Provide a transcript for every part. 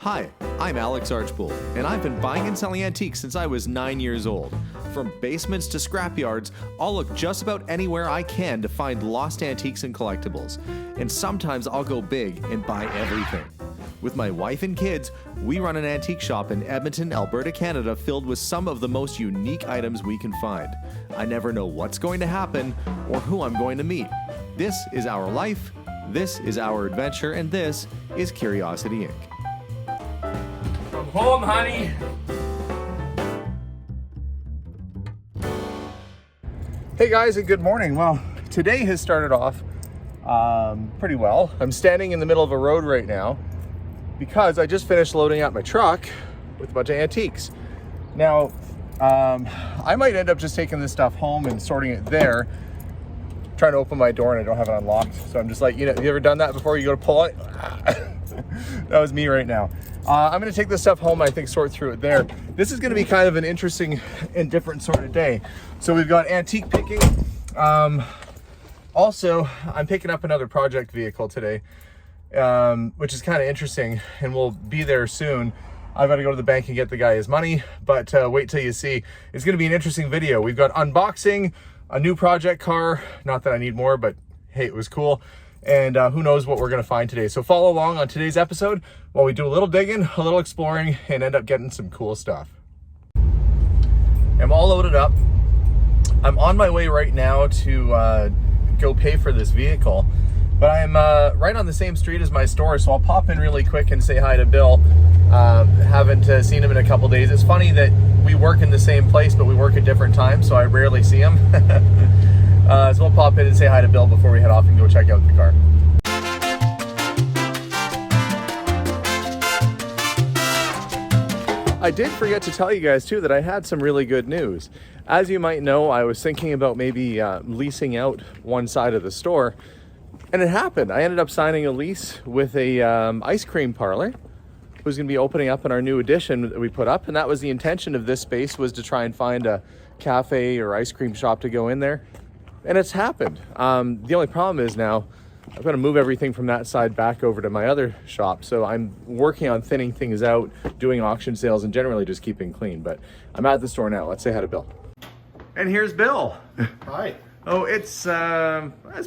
Hi, I'm Alex Archbold, and I've been buying and selling antiques since I was 9 years old. From basements to scrapyards, I'll look just about anywhere I can to find lost antiques and collectibles. And sometimes I'll go big and buy everything. With my wife and kids, we run an antique shop in Edmonton, Alberta, Canada, filled with some of the most unique items we can find. I never know what's going to happen or who I'm going to meet. This is our life, this is our adventure, and this is Curiosity Inc. From home, honey. Hey guys, and good morning. Well, today has started off pretty well. I'm standing in the middle of a road right now because I just finished loading up my truck with a bunch of antiques. Now, I might end up just taking this stuff home and sorting it there. Trying to open my door and I don't have it unlocked. So I'm just like, have you ever done that before? You go to pull it? That was me right now. I'm gonna take this stuff home, I think sort through it there. This is gonna be kind of an interesting and different sort of day. So we've got antique picking. Also, I'm picking up another project vehicle today, which is kind of interesting, and we'll be there soon. I've got to go to the bank and get the guy his money, but wait till you see. It's gonna be an interesting video. We've got unboxing, a new project car, not that I need more, but hey, it was cool. And who knows what we're gonna find today. So follow along on today's episode while we do a little digging, a little exploring, and end up getting some cool stuff. I'm all loaded up. I'm on my way right now to go pay for this vehicle, but I'm right on the same street as my store, so I'll pop in really quick and say hi to Bill. Haven't seen him in a couple days. It's funny that we work in the same place, but we work at different times, so I rarely see him. So we'll pop in and say hi to Bill before we head off and go check out the car. I did forget to tell you guys too that I had some really good news. As you might know, I was thinking about maybe leasing out one side of the store, and it happened. I ended up signing a lease with a ice cream parlor who's going to be opening up in our new addition that we put up, and that was the intention of this space, was to try and find a cafe or ice cream shop to go in there. And it's happened. The only problem is now I've got to move everything from that side back over to my other shop. So I'm working on thinning things out, doing auction sales, and generally just keeping clean. But I'm at the store now. Let's say hi to Bill. And here's Bill. Hi. Oh, it's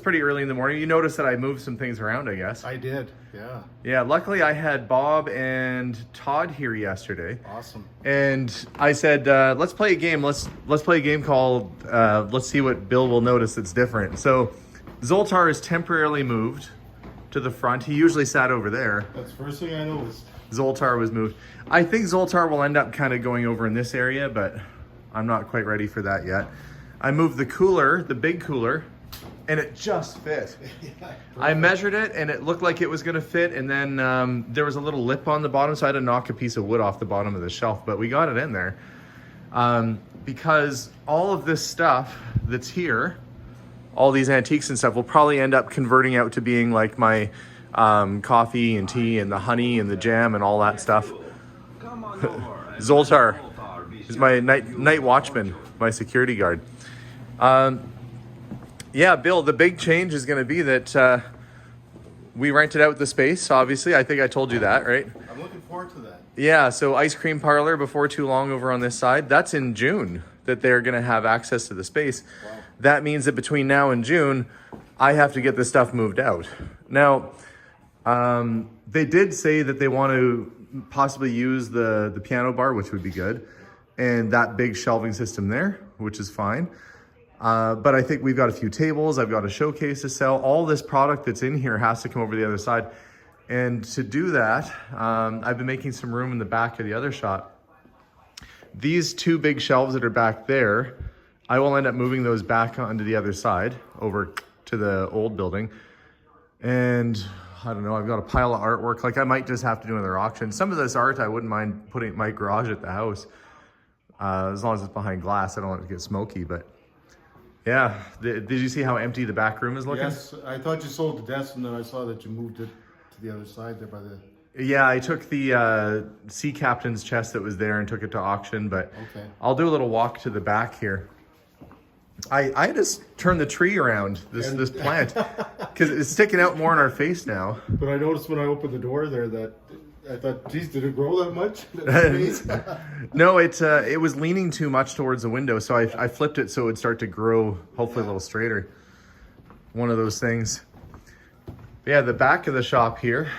pretty early in the morning. You noticed that I moved some things around, I guess. I did, yeah. Yeah, luckily I had Bob and Todd here yesterday. Awesome. And I said, let's play a game. Let's play a game called, let's see what Bill will notice that's different. So Zoltar is temporarily moved to the front. He usually sat over there. That's the first thing I noticed. Zoltar was moved. I think Zoltar will end up kind of going over in this area, but I'm not quite ready for that yet. I moved the cooler, the big cooler, and it just fit. Yeah, I measured it and it looked like it was gonna fit, and then there was a little lip on the bottom, so I had to knock a piece of wood off the bottom of the shelf, but we got it in there. Because all of this stuff that's here, all these antiques and stuff, will probably end up converting out to being like my coffee and tea and the honey and the jam and all that stuff. Zoltar is my night watchman, my security guard. Yeah, Bill, the big change is going to be that we rented out the space, obviously. I think I told you that, right? I'm looking forward to that. Yeah, so ice cream parlor before too long over on this side. That's in June that they're going to have access to the space. Wow. That means that between now and June, I have to get this stuff moved out. Now, they did say that they want to possibly use the piano bar, which would be good, and that big shelving system there, which is fine. But I think we've got a few tables. I've got a showcase to sell. All this product that's in here has to come over the other side. And to do that, I've been making some room in the back of the other shop. These two big shelves that are back there, I will end up moving those back onto the other side, over to the old building. And I don't know, I've got a pile of artwork. Like, I might just have to do another auction. Some of this art, I wouldn't mind putting in my garage at the house. As long as it's behind glass, I don't want it to get smoky, but yeah. Did you see how empty the back room is looking? Yes, I thought you sold the desk, and then I saw that you moved it to the other side there by the... Yeah, I took the sea captain's chest that was there and took it to auction, but okay. I'll do a little walk to the back here. I just turned the tree around, this plant, because it's sticking out more in our face now. But I noticed when I opened the door there that I thought, geez, did it grow that much? That space? No, it was leaning too much towards the window, so I flipped it so it would start to grow, hopefully a little straighter. One of those things. But yeah, the back of the shop here.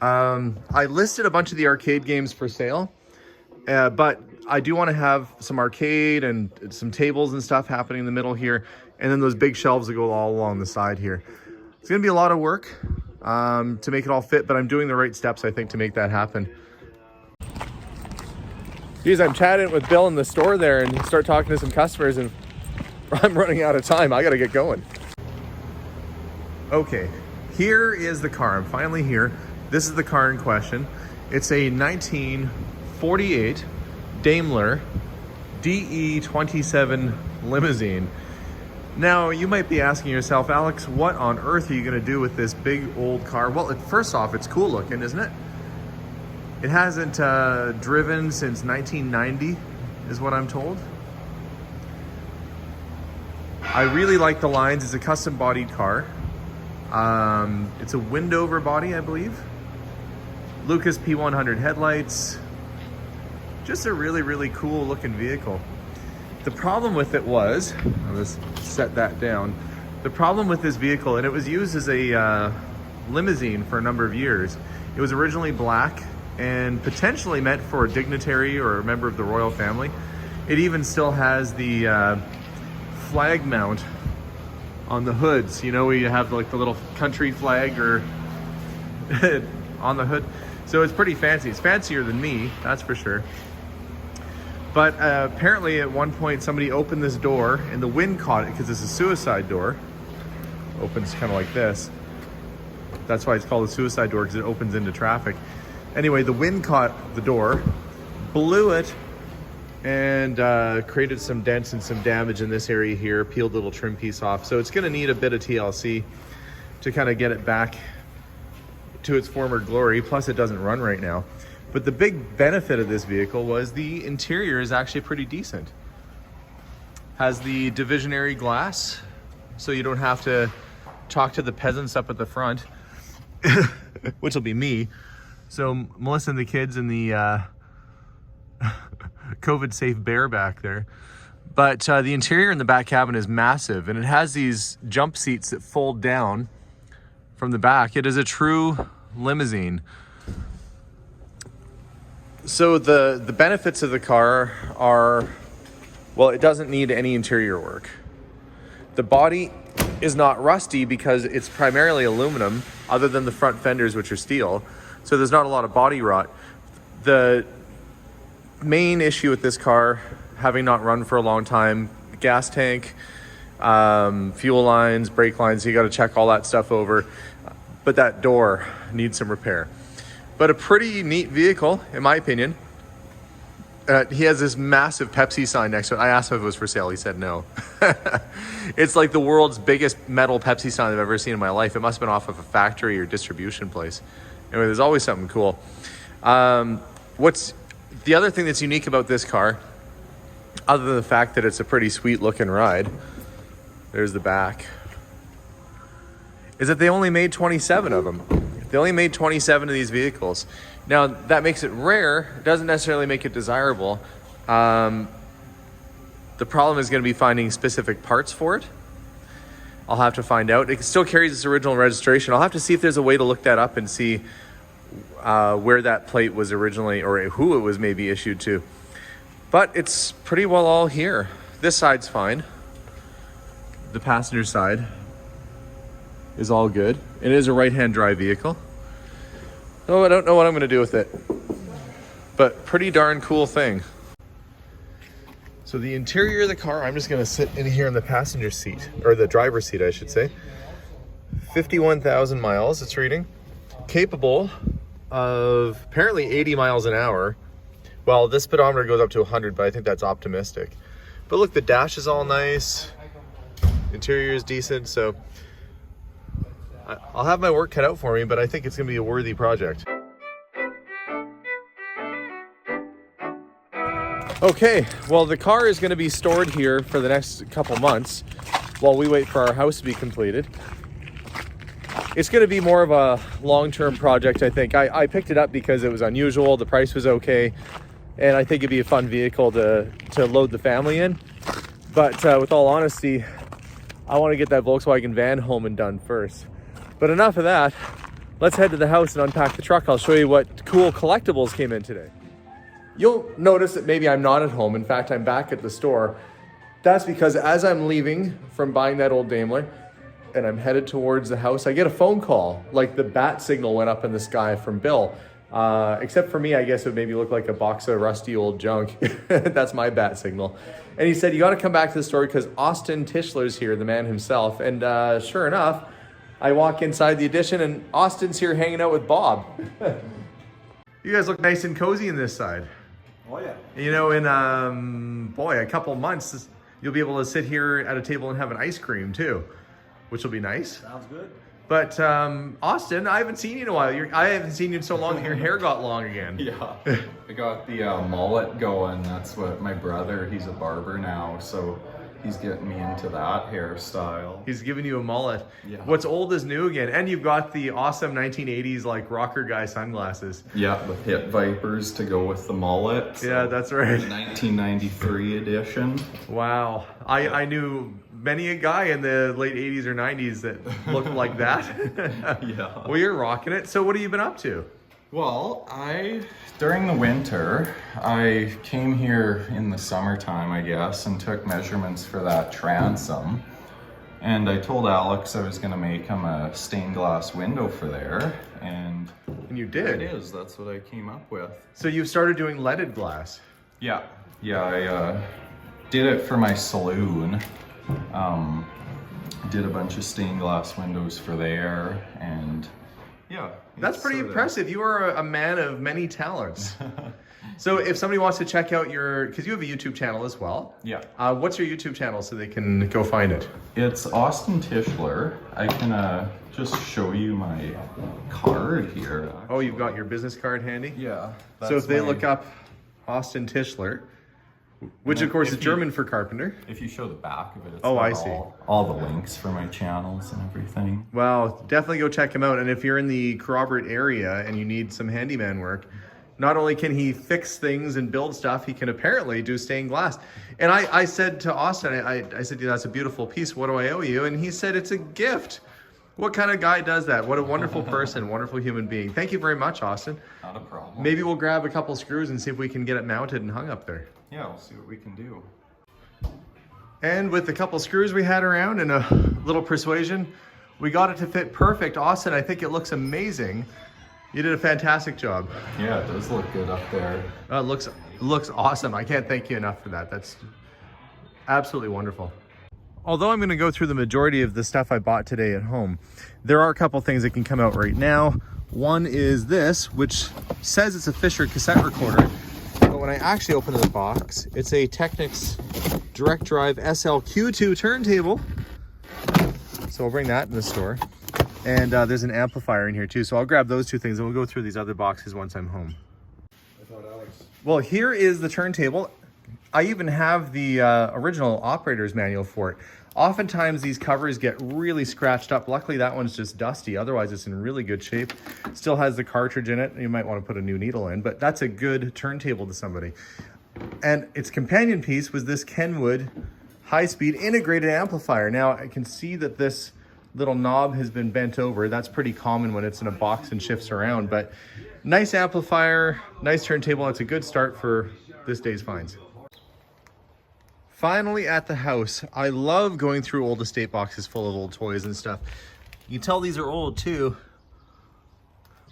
I listed a bunch of the arcade games for sale, but I do want to have some arcade and some tables and stuff happening in the middle here, and then those big shelves that go all along the side here. It's going to be a lot of work to make it all fit, but I'm doing the right steps, I think, to make that happen. Geez, I'm chatting with Bill in the store there and start talking to some customers, and I'm running out of time. I got to get going. Okay, here is the car. I'm finally here. This is the car in question. It's a 1948 Daimler DE27 Limousine. Now, you might be asking yourself, Alex, what on earth are you going to do with this big old car? Well, first off, it's cool looking, isn't it? It hasn't driven since 1990, is what I'm told. I really like the lines. It's a custom bodied car. It's a windover body, I believe. Lucas P100 headlights. Just a really, really cool looking vehicle. The problem with it was, I'll just set that down. The problem with this vehicle, and it was used as a limousine for a number of years. It was originally black and potentially meant for a dignitary or a member of the royal family. It even still has the flag mount on the hoods. You know, where you have like the little country flag or on the hood. So it's pretty fancy. It's fancier than me, that's for sure. But apparently at one point somebody opened this door and the wind caught it because it's a suicide door. Opens kind of like this. That's why it's called a suicide door, because it opens into traffic. Anyway, the wind caught the door, blew it, and created some dents and some damage in this area here, peeled a little trim piece off. So it's gonna need a bit of TLC to kind of get it back to its former glory. Plus it doesn't run right now. But the big benefit of this vehicle was the interior is actually pretty decent. Has the divisionary glass, so you don't have to talk to the peasants up at the front, which will be me. So Melissa and the kids in the COVID safe bear back there. But the interior in the back cabin is massive, and it has these jump seats that fold down from the back. It is a true limousine. So the benefits of the car are, well, it doesn't need any interior work. The body is not rusty because it's primarily aluminum, other than the front fenders, which are steel. So there's not a lot of body rot. The main issue with this car, having not run for a long time, gas tank, fuel lines, brake lines, you got to check all that stuff over. But that door needs some repair. But a pretty neat vehicle, in my opinion. He has this massive Pepsi sign next to it. I asked him if it was for sale. He said no. It's like the world's biggest metal Pepsi sign I've ever seen in my life. It must have been off of a factory or distribution place. Anyway, there's always something cool. What's the other thing that's unique about this car, other than the fact that it's a pretty sweet looking ride, there's the back, is that they only made 27 of them. They only made 27 of these vehicles. Now, that makes it rare. It doesn't necessarily make it desirable. The problem is going to be finding specific parts for it. I'll have to find out. It still carries its original registration. I'll have to see if there's a way to look that up and see where that plate was originally, or who it was maybe issued to. But it's pretty well all here. This side's fine. The passenger side is all good. It is a right-hand drive vehicle. Oh, I don't know what I'm going to do with it, but pretty darn cool thing. So the interior of the car, I'm just going to sit in here in the passenger seat, or the driver's seat, I should say. 51,000 miles it's reading. Capable of apparently 80 miles an hour. Well, this speedometer goes up to 100, but I think that's optimistic. But look, the dash is all nice. Interior is decent, so I'll have my work cut out for me, but I think it's going to be a worthy project. Okay, well, the car is going to be stored here for the next couple months while we wait for our house to be completed. It's going to be more of a long-term project, I think. I picked it up because it was unusual, the price was okay, and I think it'd be a fun vehicle to load the family in. But with all honesty, I want to get that Volkswagen van home and done first. But enough of that. Let's head to the house and unpack the truck. I'll show you what cool collectibles came in today. You'll notice that maybe I'm not at home. In fact, I'm back at the store. That's because as I'm leaving from buying that old Daimler and I'm headed towards the house, I get a phone call. Like the bat signal went up in the sky from Bill. Except for me, I guess it would maybe look like a box of rusty old junk. That's my bat signal. And he said, you got to come back to the store because Austin Tischler's here, the man himself. And sure enough, I walk inside the addition and Austin's here hanging out with Bob. You guys look nice and cozy in this side. Oh yeah. You know, in boy, a couple months, you'll be able to sit here at a table and have an ice cream too, which will be nice. Sounds good. But Austin, I haven't seen you in a while. I haven't seen you in so long that your hair got long again. Yeah, I got the mullet going. That's what my brother, he's a barber now, so he's getting me into that hairstyle. He's giving you a mullet. Yeah. What's old is new again. And you've got the awesome 1980s like rocker guy sunglasses. Yeah, the Pit Vipers to go with the mullet. So Yeah, that's right. 1993 edition. Wow. I knew many a guy in the late 80s or 90s that looked like that. Yeah. Well, you're rocking it. So what have you been up to? Well, during the winter, I came here in the summertime, I guess, and took measurements for that transom. And I told Alex I was going to make him a stained glass window for there. And you there did. it is. That's what I came up with. So you've started doing leaded glass. Yeah. Yeah, I did it for my saloon. Did a bunch of stained glass windows for there, and yeah. That's it's pretty sorta- impressive. You are a man of many talents. So if somebody wants to check out because you have a YouTube channel as well. Yeah. What's your YouTube channel so they can go find it? It's Austin Tischler. I can just show you my card here. Actually. Oh, you've got your business card handy? Yeah. So if they look up Austin Tischler, which of course is German for carpenter. If you show the back of it, it's Oh, got I see. all the links for my channels and everything. Well, definitely go check him out. And if you're in the Corroborate area and you need some handyman work, not only can he fix things and build stuff, he can apparently do stained glass. And I said to Austin, I said, that's a beautiful piece. What do I owe you? And he said, it's a gift. What kind of guy does that? What a wonderful person, wonderful human being. Thank you very much, Austin. Not a problem. Maybe we'll grab a couple screws and see if we can get it mounted and hung up there. Yeah, we'll see what we can do. And with a couple screws we had around and a little persuasion, we got it to fit perfect. Austin, I think it looks amazing. You did a fantastic job. Yeah, it does look good up there. It looks awesome. I can't thank you enough for that. That's absolutely wonderful. Although I'm going to go through the majority of the stuff I bought today at home, there are a couple things that can come out right now. One is this, which says it's a Fisher cassette recorder. But when I actually open the box, it's a Technics Direct Drive SLQ2 turntable. So we'll bring that in the store. And there's an amplifier in here too. So I'll grab those two things and we'll go through these other boxes once I'm home. Well, here is the turntable. I even have the original operator's manual for it. Oftentimes these covers get really scratched up. Luckily that one's just dusty. Otherwise it's in really good shape. Still has the cartridge in it. You might want to put a new needle in, but that's a good turntable to somebody. And its companion piece was this Kenwood high-speed integrated amplifier. Now I can see that this little knob has been bent over. That's pretty common when it's in a box and shifts around, but nice amplifier, nice turntable. It's a good start for this day's finds. Finally at the house. I love going through old estate boxes full of old toys and stuff. You can tell these are old too.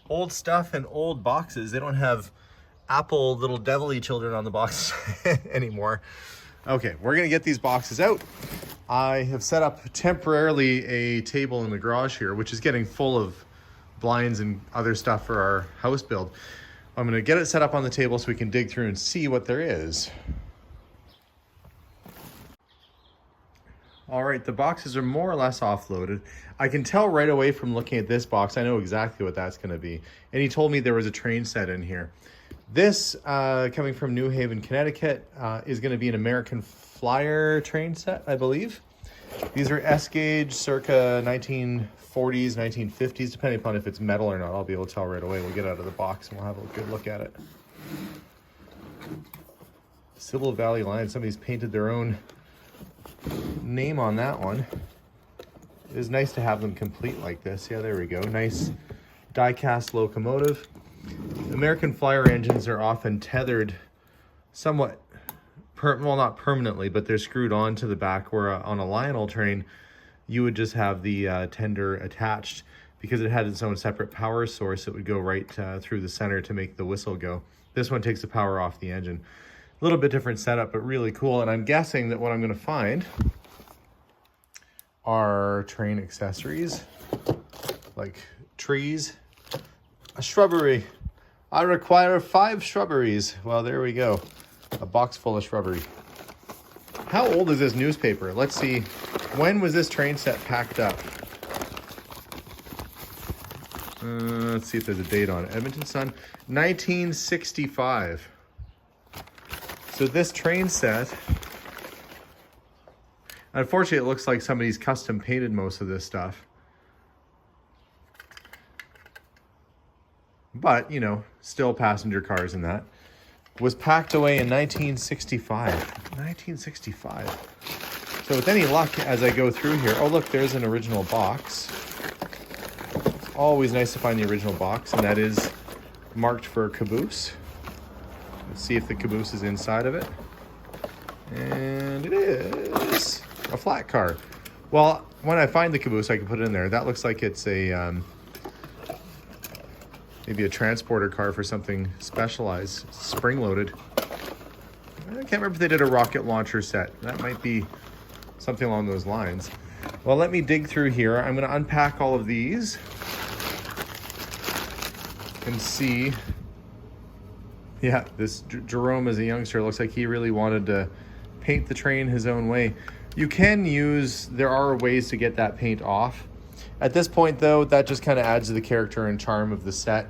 Old stuff and old boxes. They don't have Apple little devilly children on the box anymore. Okay, we're gonna get these boxes out. I have set up temporarily a table in the garage here, which is getting full of blinds and other stuff for our house build. I'm gonna get it set up on the table so we can dig through and see what there is. All right, the boxes are more or less offloaded. I can tell right away from looking at this box, I know exactly what that's gonna be. And he told me there was a train set in here. This, coming from New Haven, Connecticut, is gonna be an American Flyer train set, I believe. These are S gauge, circa 1940s, 1950s, depending upon if it's metal or not. I'll be able to tell right away. We'll get out of the box and we'll have a good look at it. Civil Valley line. Somebody's painted their own name on that one. It is nice to have them complete like this. Yeah, there we go. Nice die-cast locomotive. American Flyer engines are often tethered somewhat, well, not permanently, but they're screwed onto the back, where on a Lionel train, you would just have the tender attached. Because it had its own separate power source, it would go right through the center to make the whistle go. This one takes the power off the engine. A little bit different setup, but really cool. And I'm guessing that what I'm going to find are train accessories, like trees, a shrubbery. I require 5 shrubberies. Well, there we go. A box full of shrubbery. How old is this newspaper? Let's see. When was this train set packed up? Let's see if there's a date on it. Edmonton Sun, 1965. So this train set, unfortunately, it looks like somebody's custom painted most of this stuff. But, you know, still passenger cars and that. Was packed away in 1965. 1965. So with any luck, as I go through here, oh look, there's an original box. It's always nice to find the original box, and that is marked for caboose. Let's see if the caboose is inside of it. And it is a flat car. Well, when I find the caboose, I can put it in there. That looks like it's a maybe a transporter car for something specialized, spring-loaded. I can't remember if they did a rocket launcher set. That might be something along those lines. Well, let me dig through here. I'm going to unpack all of these and see. Yeah, this Jerome, as a youngster, looks like he really wanted to paint the train his own way. You can use, there are ways to get that paint off. At this point, though, that just kind of adds to the character and charm of the set.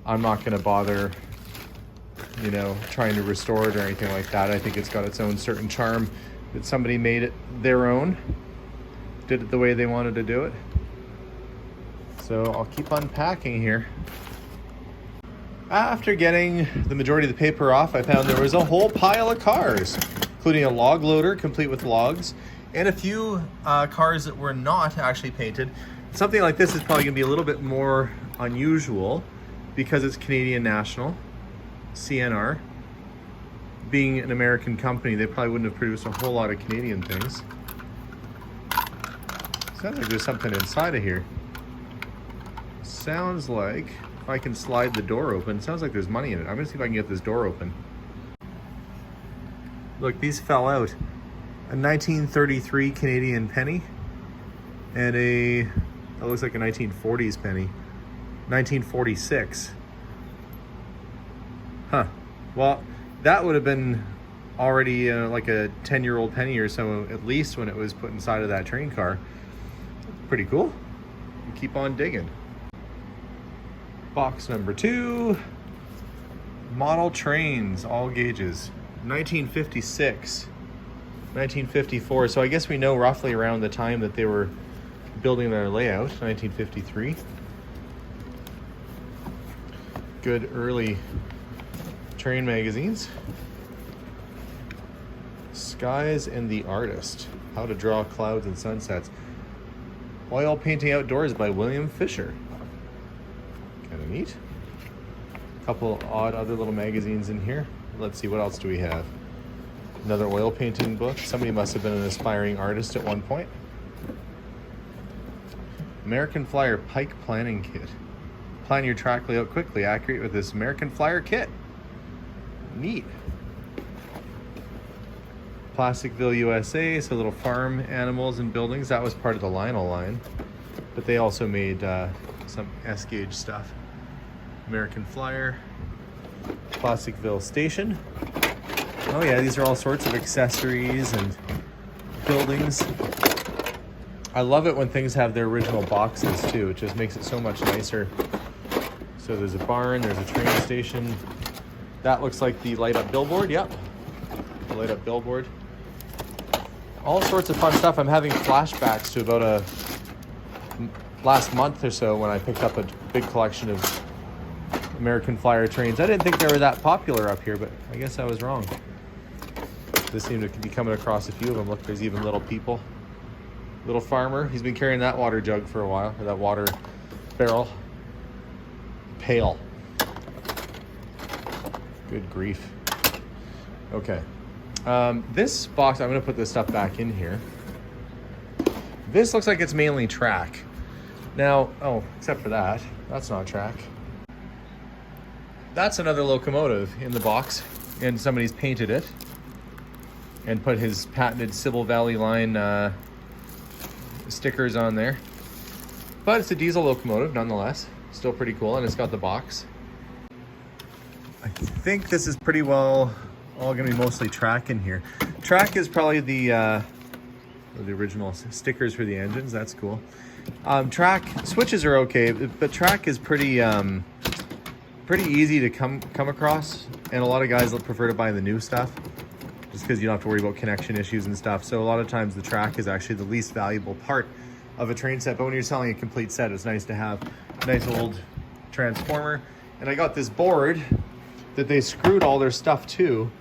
I'm not going to bother, you know, trying to restore it or anything like that. I think it's got its own certain charm that somebody made it their own, did it the way they wanted to do it. So I'll keep unpacking here. After getting the majority of the paper off, I found there was a whole pile of cars, including a log loader complete with logs, and a few cars that were not actually painted. Something like this is probably going to be a little bit more unusual because it's Canadian National, CNR. Being an American company, they probably wouldn't have produced a whole lot of Canadian things. Sounds like there's something inside of here. Sounds like, if I can slide the door open, sounds like there's money in it. I'm going to see if I can get this door open. Look, these fell out. A 1933 Canadian penny and that looks like a 1940s penny. 1946. Huh. Well, that would have been already like a 10-year-old penny or so, at least, when it was put inside of that train car. Pretty cool. We keep on digging. Box number 2. Model trains, all gauges. 1956. 1954. So I guess we know roughly around the time that they were building their layout, 1953. Good early train magazines. Skies and the Artist, How to Draw Clouds and Sunsets. Oil Painting Outdoors by William Fisher. Kind of neat. A couple odd other little magazines in here. Let's see, what else do we have? Another oil painting book. Somebody must have been an aspiring artist at one point. American Flyer Pike Planning Kit. Plan your track layout quickly, accurate with this American Flyer kit. Neat. Plasticville, USA, so little farm animals and buildings. That was part of the Lionel line, but they also made some S-gauge stuff. American Flyer, Plasticville Station. Oh yeah, these are all sorts of accessories and buildings. I love it when things have their original boxes too. It just makes it so much nicer. So there's a barn, there's a train station. That looks like the light up billboard, yep. The light up billboard. all sorts of fun stuff. I'm having flashbacks to about last month or so when I picked up a big collection of American Flyer trains. I didn't think they were that popular up here, but I guess I was wrong. Just seem to be coming across a few of them. Look, there's even little people. Little farmer. He's been carrying that water jug for a while, or that water barrel. Pail. Good grief. Okay. This box, I'm going to put this stuff back in here. This looks like it's mainly track. Now, oh, except for that. That's not track. That's another locomotive in the box, and somebody's painted it and put his patented Civil Valley line stickers on there. But it's a diesel locomotive nonetheless. Still pretty cool, and it's got the box. I think this is pretty well all going to be mostly track in here. Track is probably the original stickers for the engines. That's cool. Track switches are okay, but track is pretty easy to come across, and a lot of guys prefer to buy the new stuff just because you don't have to worry about connection issues and stuff. So a lot of times the track is actually the least valuable part of a train set, but when you're selling a complete set, it's nice to have a nice old transformer. And I got this board that they screwed all their stuff to,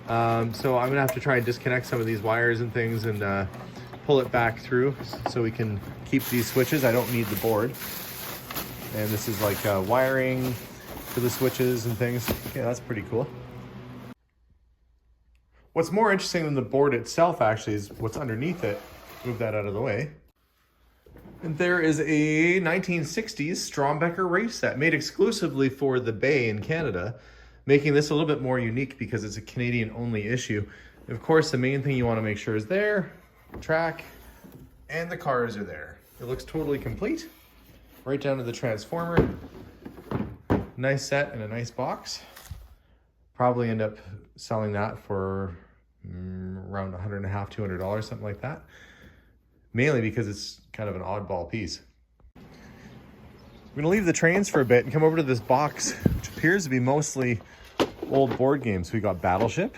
so I'm gonna have to try and disconnect some of these wires and things and pull it back through so we can keep these switches. I don't need the board. And this is like wiring for the switches and things. Okay, that's pretty cool. What's more interesting than the board itself actually is what's underneath it. Move that out of the way. And there is a 1960s Strombecker race set made exclusively for the Bay in Canada, making this a little bit more unique because it's a Canadian only issue. Of course, the main thing you want to make sure is there, track, and the cars are there. It looks totally complete, right down to the transformer. Nice set and a nice box. Probably end up selling that for around $150, $200, something like that. Mainly because it's kind of an oddball piece. I'm gonna leave the trains for a bit and come over to this box, which appears to be mostly old board games. We got Battleship.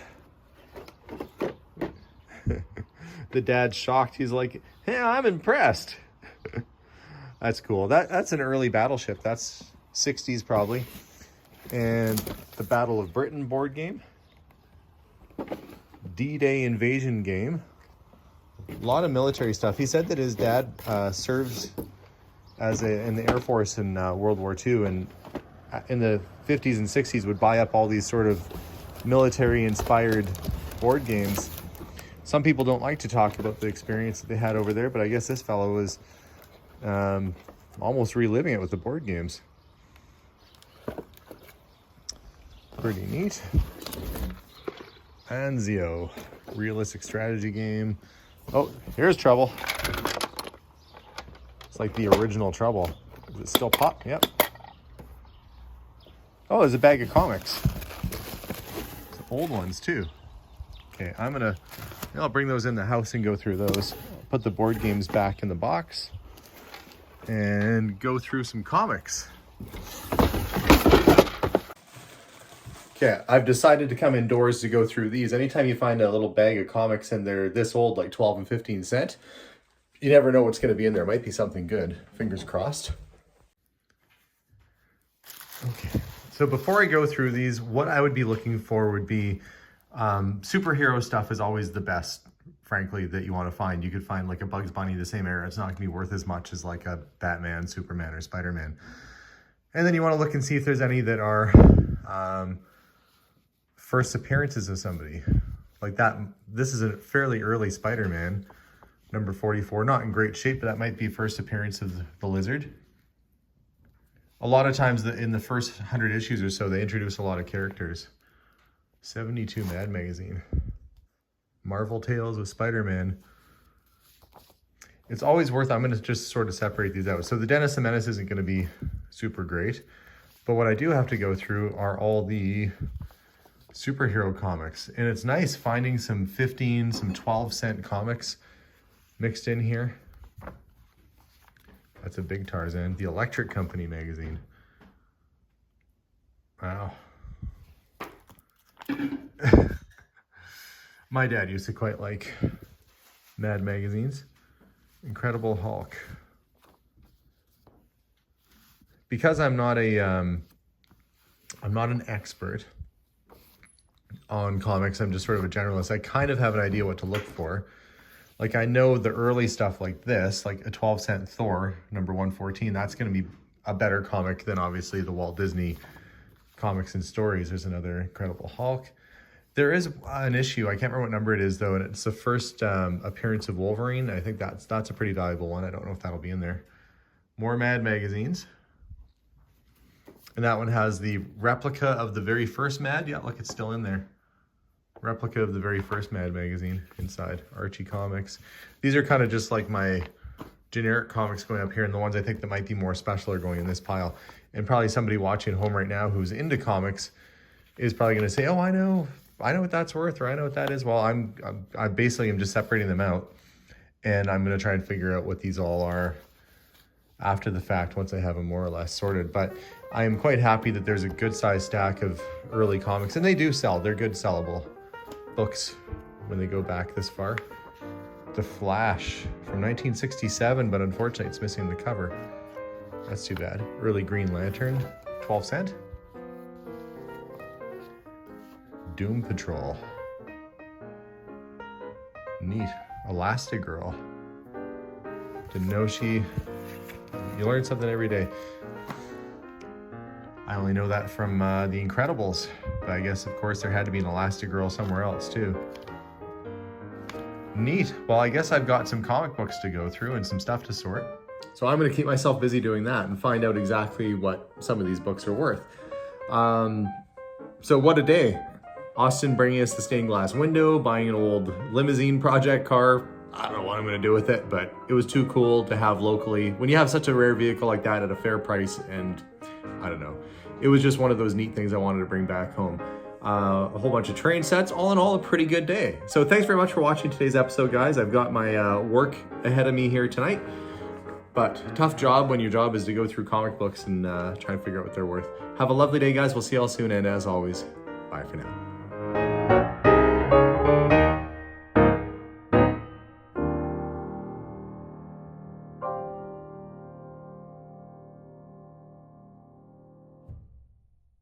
The dad's shocked. He's like, "Yeah, I'm impressed." That's cool. That's an early Battleship. That's 60s probably. And the Battle of Britain board game. D-Day invasion game. A lot of military stuff. He said that his dad serves in the Air Force in World War II, and in the 50s and 60s would buy up all these sort of military-inspired board games. Some people don't like to talk about the experience that they had over there, but I guess this fellow was almost reliving it with the board games. Pretty neat. Anzio, realistic strategy game. Oh, here's Trouble. It's like the original Trouble. Is it still pop? Yep. Oh, there's a bag of comics. Some old ones too. Okay, I'll bring those in the house and go through those. Put the board games back in the box and go through some comics. Okay, I've decided to come indoors to go through these. Anytime you find a little bag of comics and they're this old, like 12 and 15 cent, you never know what's going to be in there. It might be something good. Fingers crossed. Okay, so before I go through these, what I would be looking for would be superhero stuff is always the best, frankly, that you want to find. You could find like a Bugs Bunny the same era. It's not going to be worth as much as like a Batman, Superman, or Spider-Man. And then you want to look and see if there's any that are first appearances of somebody like that. This is a fairly early Spider-Man, number 44, not in great shape, but that might be first appearance of the Lizard. A lot of times in the first 100 issues or so, they introduce a lot of characters. 72 Mad Magazine. Marvel Tales of Spider-Man. It's always worth, I'm going to just sort of separate these out. So the Dennis the Menace isn't going to be super great, but what I do have to go through are all the superhero comics, and it's nice finding some 15, some 12-cent comics mixed in here. That's a big Tarzan. The Electric Company magazine. Wow. My dad used to quite like Mad magazines. Incredible Hulk. Because I'm not an expert on comics, I'm just sort of a generalist. I kind of have an idea what to look for. Like I know the early stuff like this, like a 12-cent Thor, number 114, that's going to be a better comic than obviously the Walt Disney comics and stories. There's another Incredible Hulk. There is an issue, I can't remember what number it is though, and it's the first appearance of Wolverine. I think that's a pretty valuable one. I don't know if that'll be in there. More Mad magazines. And that one has the replica of the very first Mad. Yeah, look, it's still in there. Replica of the very first Mad magazine inside. Archie Comics. These are kind of just like my generic comics going up here, and the ones I think that might be more special are going in this pile. And probably somebody watching at home right now who's into comics is probably going to say, oh, I know what that's worth, or I know what that is. Well, I basically am just separating them out, and I'm going to try and figure out what these all are after the fact once I have them more or less sorted. But I am quite happy that there's a good sized stack of early comics, and they do sell. They're good sellable books when they go back this far. The Flash from 1967, but unfortunately it's missing the cover. That's too bad. Early Green Lantern, 12-cent. Doom Patrol. Neat. Elastigirl. Didn't know she... You learn something every day. I only know that from The Incredibles, but I guess of course there had to be an Elastigirl somewhere else too. Neat. Well, I guess I've got some comic books to go through and some stuff to sort. So I'm going to keep myself busy doing that and find out exactly what some of these books are worth. So what a day. Austin bringing us the stained glass window, buying an old Limousine project car. I don't know what I'm going to do with it, but it was too cool to have locally. When you have such a rare vehicle like that at a fair price, and I don't know. It was just one of those neat things I wanted to bring back home. A whole bunch of train sets, all in all, a pretty good day. So thanks very much for watching today's episode, guys. I've got my work ahead of me here tonight, but tough job when your job is to go through comic books and try and figure out what they're worth. Have a lovely day, guys. We'll see y'all soon, and as always, bye for now.